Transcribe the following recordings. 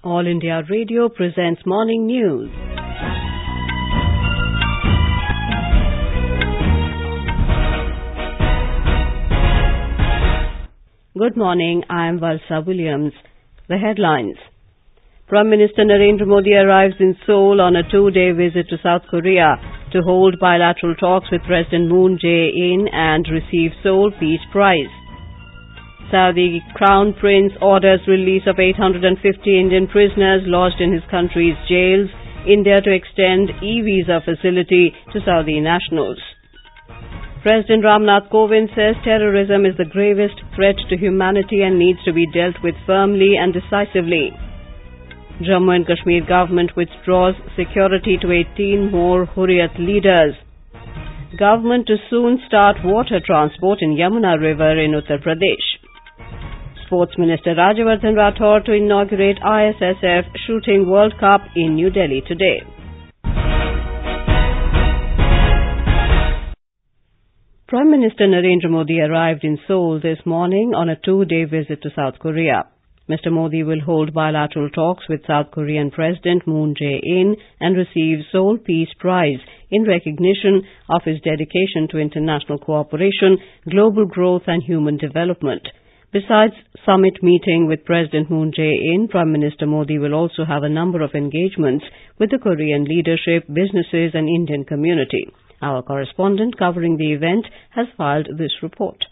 All India Radio presents Morning News. Good morning, I am Valsa Williams. The headlines. Prime Minister Narendra Modi arrives in Seoul on a 2-day visit to South Korea to hold bilateral talks with President Moon Jae-in and receive Seoul Peace Prize. Saudi Crown Prince orders release of 850 Indian prisoners lodged in his country's jails. India to extend e-visa facility to Saudi nationals. President Ram Nath Kovind says terrorism is the gravest threat to humanity and needs to be dealt with firmly and decisively. Jammu and Kashmir government withdraws security to 18 more Hurriyat leaders. Government to soon start water transport in Yamuna river in Uttar Pradesh. Sports Minister Rajyavardhan Rathore to inaugurate ISSF Shooting World Cup in New Delhi today. Prime Minister Narendra Modi arrived in Seoul this morning on a 2-day visit to South Korea. Mr. Modi will hold bilateral talks with South Korean President Moon Jae-in and receive Seoul Peace Prize in recognition of his dedication to international cooperation, global growth and human development. Besides summit meeting with President Moon Jae-in, Prime Minister Modi will also have a number of engagements with the Korean leadership, businesses and Indian community. Our correspondent covering the event has filed this report.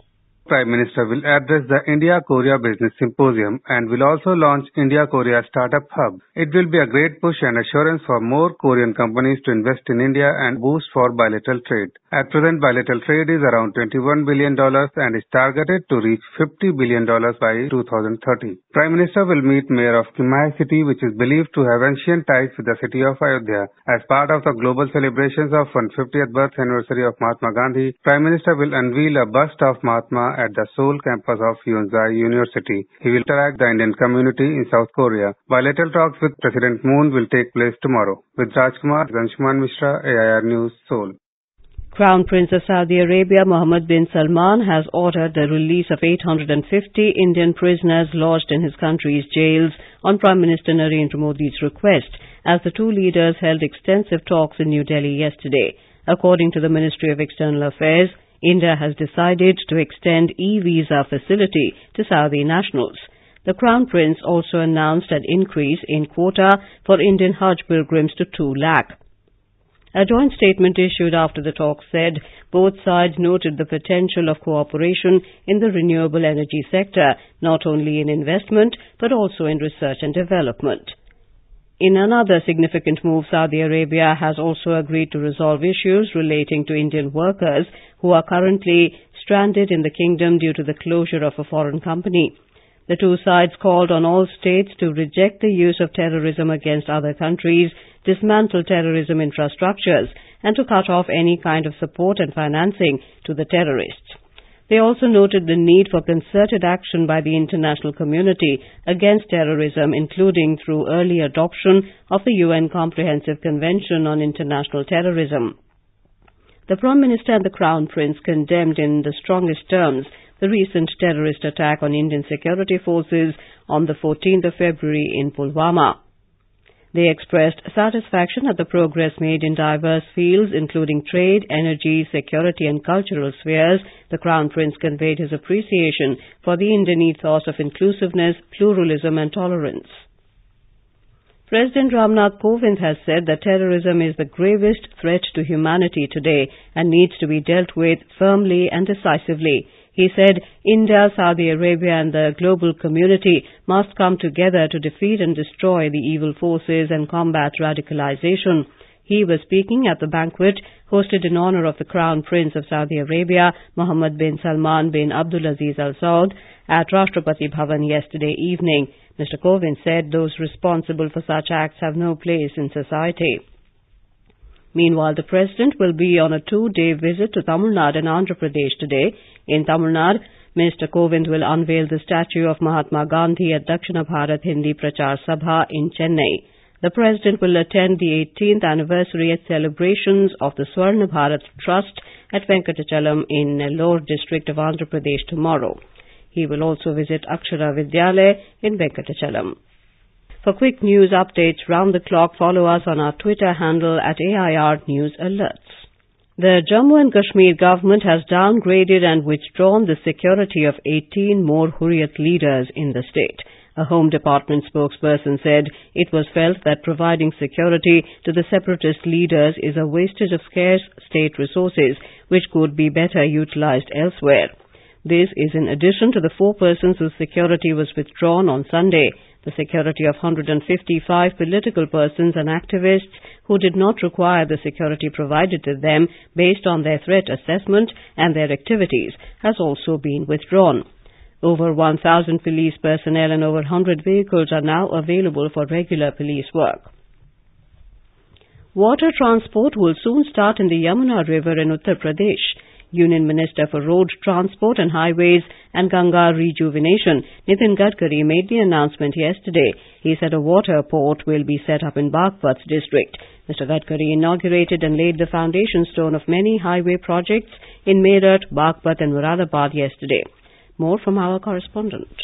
Prime Minister will address the India-Korea Business Symposium and will also launch India-Korea Startup Hub. It will be a great push and assurance for more Korean companies to invest in India and boost for bilateral trade. At present, bilateral trade is around $21 billion and is targeted to reach $50 billion by 2030. Prime Minister will meet Mayor of Kimai City, which is believed to have ancient ties with the city of Ayodhya. As part of the global celebrations of 150th birth anniversary of Mahatma Gandhi, Prime Minister will unveil a bust of Mahatma at the Seoul campus of Yonsei University. He will interact with the Indian community in South Korea. Bilateral talks with President Moon will take place tomorrow. With Rajkumar, Anshuman Mishra, AIR News, Seoul. Crown Prince of Saudi Arabia Mohammed bin Salman has ordered the release of 850 Indian prisoners lodged in his country's jails on Prime Minister Narendra Modi's request, as the two leaders held extensive talks in New Delhi yesterday. According to the Ministry of External Affairs, India has decided to extend e-visa facility to Saudi nationals. The Crown Prince also announced an increase in quota for Indian Hajj pilgrims to 2 lakh. A joint statement issued after the talk said both sides noted the potential of cooperation in the renewable energy sector, not only in investment but also in research and development. In another significant move, Saudi Arabia has also agreed to resolve issues relating to Indian workers who are currently stranded in the kingdom due to the closure of a foreign company. The two sides called on all states to reject the use of terrorism against other countries, dismantle terrorism infrastructures, and to cut off any kind of support and financing to the terrorists. They also noted the need for concerted action by the international community against terrorism, including through early adoption of the UN Comprehensive Convention on International Terrorism. The Prime Minister and the Crown Prince condemned in the strongest terms the recent terrorist attack on Indian security forces on the 14th of February in Pulwama. They expressed satisfaction at the progress made in diverse fields, including trade, energy, security and cultural spheres. The Crown Prince conveyed his appreciation for the Indian ethos of inclusiveness, pluralism and tolerance. President Ram Nath Kovind has said that terrorism is the gravest threat to humanity today and needs to be dealt with firmly and decisively. He said India, Saudi Arabia and the global community must come together to defeat and destroy the evil forces and combat radicalization. He was speaking at the banquet hosted in honor of the Crown Prince of Saudi Arabia, Mohammed bin Salman bin Abdulaziz Al Saud, at Rashtrapati Bhavan yesterday evening. Mr. Kovind said those responsible for such acts have no place in society. Meanwhile, the President will be on a 2-day visit to Tamil Nadu and Andhra Pradesh today. In Tamil Nadu, Minister Kovind will unveil the statue of Mahatma Gandhi at Dakshina Bharat Hindi Prachar Sabha in Chennai. The President will attend the 18th anniversary celebrations of the Swarna Bharat Trust at Venkatachalam in Nellore district of Andhra Pradesh tomorrow. He will also visit Akshara Vidyalaya in Venkatachalam. For quick news updates round the clock, follow us on our Twitter handle at AIR News Alerts. The Jammu and Kashmir government has downgraded and withdrawn the security of 18 more Hurriyat leaders in the state. A Home Department spokesperson said it was felt that providing security to the separatist leaders is a wastage of scarce state resources which could be better utilized elsewhere. This is in addition to the 4 persons whose security was withdrawn on Sunday. The security of 155 political persons and activists who did not require the security provided to them based on their threat assessment and their activities has also been withdrawn. Over 1,000 police personnel and over 100 vehicles are now available for regular police work. Water transport will soon start in the Yamuna River in Uttar Pradesh. Union Minister for Road Transport and Highways and Ganga Rejuvenation, Nitin Gadkari, made the announcement yesterday. He said a water port will be set up in Baghpat district. Mr. Gadkari inaugurated and laid the foundation stone of many highway projects in Meerut, Baghpat and Moradabad yesterday. More from our correspondent.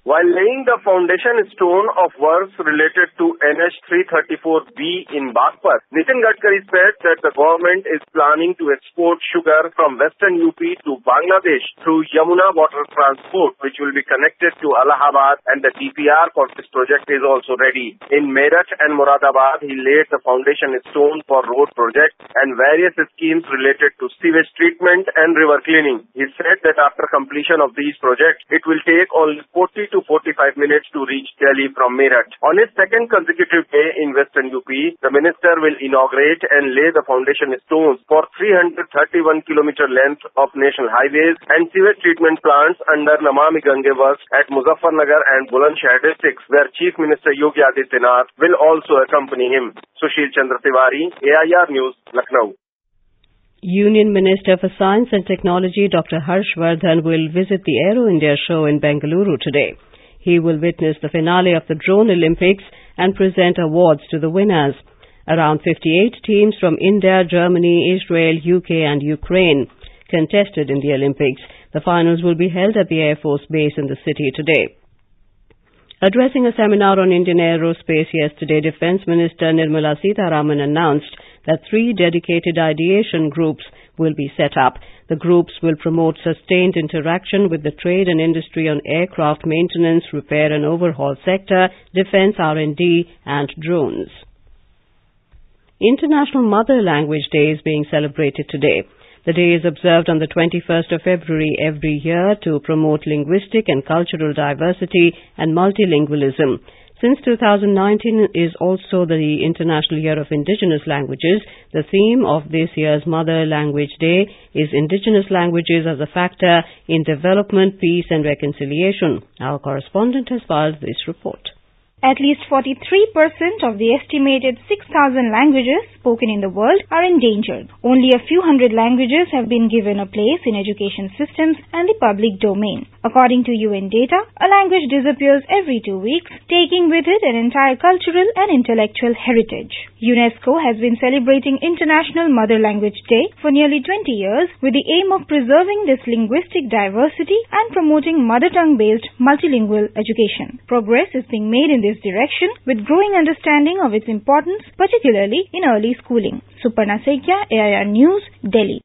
While laying the foundation stone of works related to NH 334B in Baghpat, Nitin Gadkari said that the government is planning to export sugar from western UP to Bangladesh through Yamuna water transport, which will be connected to Allahabad, and the DPR for this project is also ready. In Meerut and Moradabad, he laid the foundation stone for road projects and various schemes related to sewage treatment and river cleaning. He said that after completion of these projects, it will take only 40 to 45 minutes to reach Delhi from Meerut. On his second consecutive day in western UP, the minister will inaugurate and lay the foundation stones for 331-kilometer length of national highways and sewage treatment plants under Namami Gange works at Muzaffarnagar and Bulandshahr districts, where Chief Minister Yogi Adityanath will also accompany him. Sushil Chandra Tiwari, AIR News, Lucknow. Union Minister for Science and Technology Dr. Rajyavardhan will visit the Aero India show in Bengaluru today. He will witness the finale of the Drone Olympics and present awards to the winners. Around 58 teams from India, Germany, Israel, UK and Ukraine contested in the Olympics. The finals will be held at the Air Force Base in the city today. Addressing a seminar on Indian aerospace yesterday, Defence Minister Nirmala Sitharaman announced that 3 dedicated ideation groups will be set up. The groups will promote sustained interaction with the trade and industry on aircraft maintenance, repair and overhaul sector, defence R&D and drones. International Mother Language Day is being celebrated today. The day is observed on the 21st of February every year to promote linguistic and cultural diversity and multilingualism. Since 2019 is also the International Year of Indigenous Languages, the theme of this year's Mother Language Day is Indigenous Languages as a Factor in Development, Peace and Reconciliation. Our correspondent has filed this report. At least 43% of the estimated 6,000 languages spoken in the world are endangered. Only a few hundred languages have been given a place in education systems and the public domain. According to UN data, a language disappears every 2 weeks, taking with it an entire cultural and intellectual heritage. UNESCO has been celebrating International Mother Language Day for nearly 20 years with the aim of preserving this linguistic diversity and promoting mother tongue-based multilingual education. Progress is being made in this direction with growing understanding of its importance, particularly in early schooling. Suparna Sekhya, AIR News, Delhi.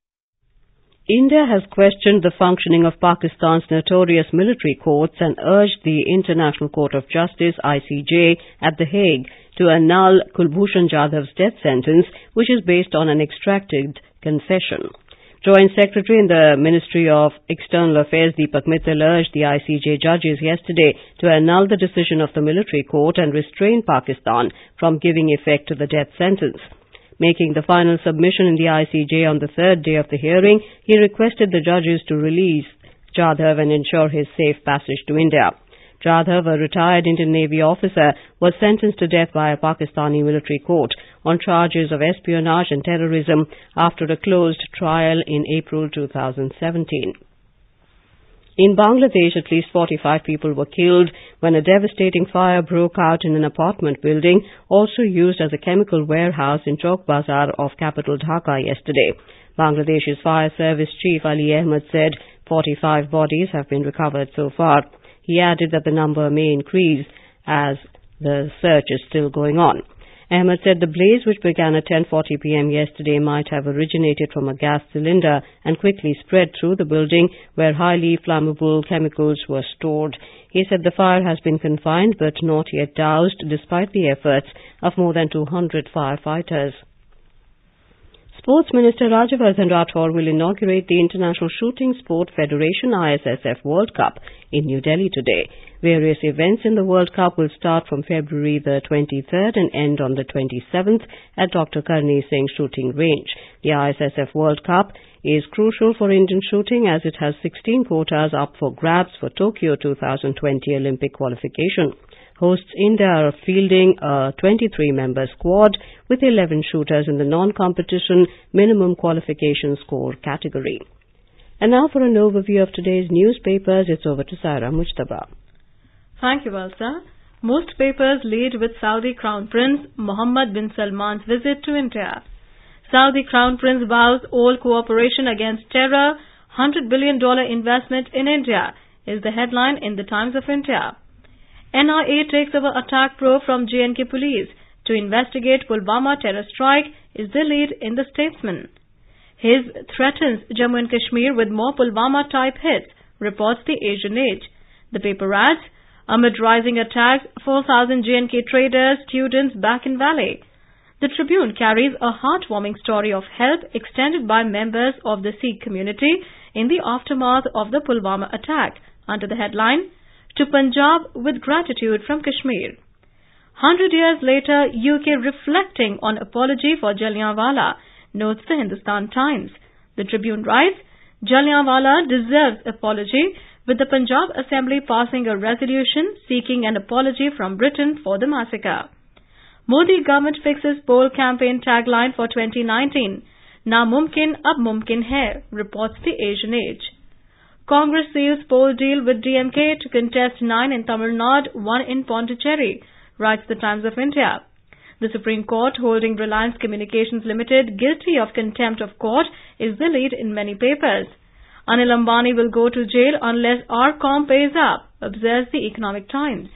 India has questioned the functioning of Pakistan's notorious military courts and urged the International Court of Justice, ICJ, at The Hague to annul Kulbhushan Jadhav's death sentence, which is based on an extracted confession. Joint Secretary in the Ministry of External Affairs, Deepak Mittal, urged the ICJ judges yesterday to annul the decision of the military court and restrain Pakistan from giving effect to the death sentence. Making the final submission in the ICJ on the 3rd day of the hearing, he requested the judges to release Jadhav and ensure his safe passage to India. Jadhav, a retired Indian Navy officer, was sentenced to death by a Pakistani military court on charges of espionage and terrorism after a closed trial in April 2017. In Bangladesh, at least 45 people were killed when a devastating fire broke out in an apartment building, also used as a chemical warehouse in Chowk Bazar of capital Dhaka yesterday. Bangladesh's Fire Service Chief Ali Ahmed said 45 bodies have been recovered so far. He added that the number may increase as The search is still going on. Ahmed said the blaze, which began at 10:40 p.m. yesterday, might have originated from a gas cylinder and quickly spread through the building where highly flammable chemicals were stored. He said the fire has been confined but not yet doused, despite the efforts of more than 200 firefighters. Sports Minister Rajyavardhan Rathore will inaugurate the International Shooting Sport Federation ISSF World Cup in New Delhi today. Various events in the World Cup will start from February the 23rd and end on the 27th at Dr. Karni Singh Shooting Range. The ISSF World Cup is crucial for Indian shooting as it has 16 quotas up for grabs for Tokyo 2020 Olympic qualification. Hosts India are fielding a 23-member squad with 11 shooters in the non-competition minimum qualification score category. And now for an overview of today's newspapers, it's over to Saira Mujtaba. Thank you, Valsa. Most papers lead with Saudi Crown Prince Mohammed bin Salman's visit to India. Saudi Crown Prince vows all cooperation against terror, $100 billion investment in India is the headline in the Times of India. NIA takes over attack probe from J&K police to investigate Pulwama terror strike is the lead in the Statesman. His threatens Jammu and Kashmir with more Pulwama-type hits, reports the Asian Age. The paper adds, amid rising attacks, 4,000 J&K traders, students back in Valley. The Tribune carries a heartwarming story of help extended by members of the Sikh community in the aftermath of the Pulwama attack, under the headline, To Punjab with Gratitude from Kashmir. 100 years later, UK reflecting on apology for Jallianwala, notes the Hindustan Times. The Tribune writes, Jallianwala deserves apology, with the Punjab Assembly passing a resolution seeking an apology from Britain for the massacre. Modi government fixes poll campaign tagline for 2019. Na mumkin ab mumkin hai, reports the Asian Age. Congress seals poll deal with DMK to contest 9 in Tamil Nadu, 1 in Pondicherry, writes the Times of India. The Supreme Court holding Reliance Communications Limited guilty of contempt of court is the lead in many papers. Anil Ambani will go to jail unless RCOM pays up, observes the Economic Times.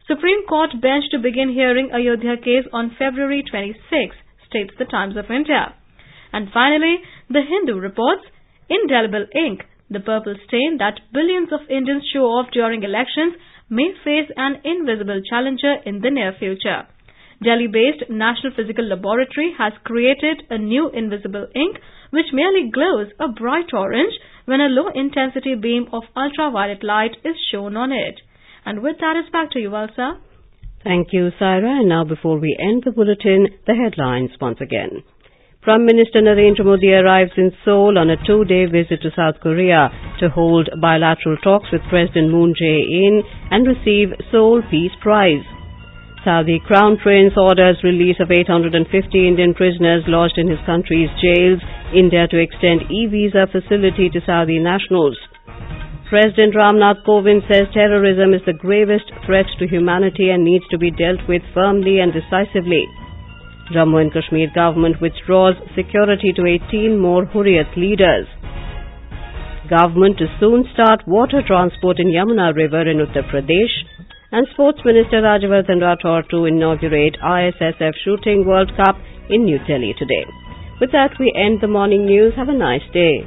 Supreme Court bench to begin hearing Ayodhya case on February 26, states the Times of India. And finally, The Hindu reports, indelible ink, the purple stain that billions of Indians show off during elections may face an invisible challenger in the near future. Delhi-based National Physical Laboratory has created a new invisible ink which merely glows a bright orange when a low-intensity beam of ultraviolet light is shown on it. And with that, it's back to you, Valsa. Thank you, Saira. And now, before we end the bulletin, the headlines once again. Prime Minister Narendra Modi arrives in Seoul on a 2-day visit to South Korea to hold bilateral talks with President Moon Jae-in and receive Seoul Peace Prize. Saudi Crown Prince orders release of 850 Indian prisoners lodged in his country's jails. India to extend e-visa facility to Saudi nationals. President Ram Nath Kovind says terrorism is the gravest threat to humanity and needs to be dealt with firmly and decisively. Jammu and Kashmir government withdraws security to 18 more Hurriyat leaders. Government to soon start water transport in Yamuna River in Uttar Pradesh. And Sports Minister Rajyavardhan Rathore to inaugurate ISSF Shooting World Cup in New Delhi today. With that, we end the morning news. Have a nice day.